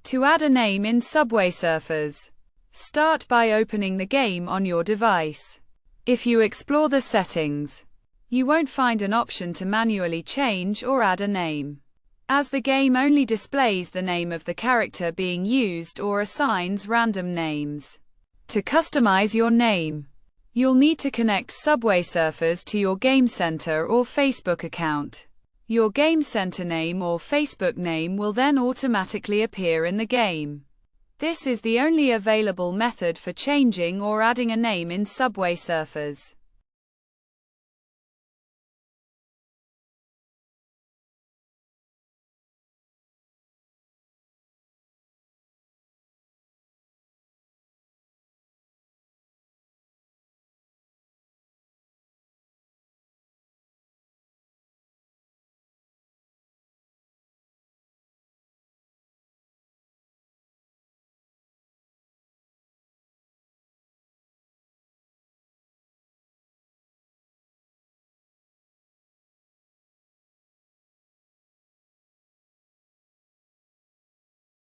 To add a name in Subway Surfers, start by opening the game on your device. If you explore the settings, you won't find an option to manually change or add a name, as the game only displays the name of the character being used or assigns random names. To customize your name, you'll need to connect Subway Surfers to your Game Center or Facebook account. Your Game Center name or Facebook name will then automatically appear in the game. This is the only available method for changing or adding a name in Subway Surfers.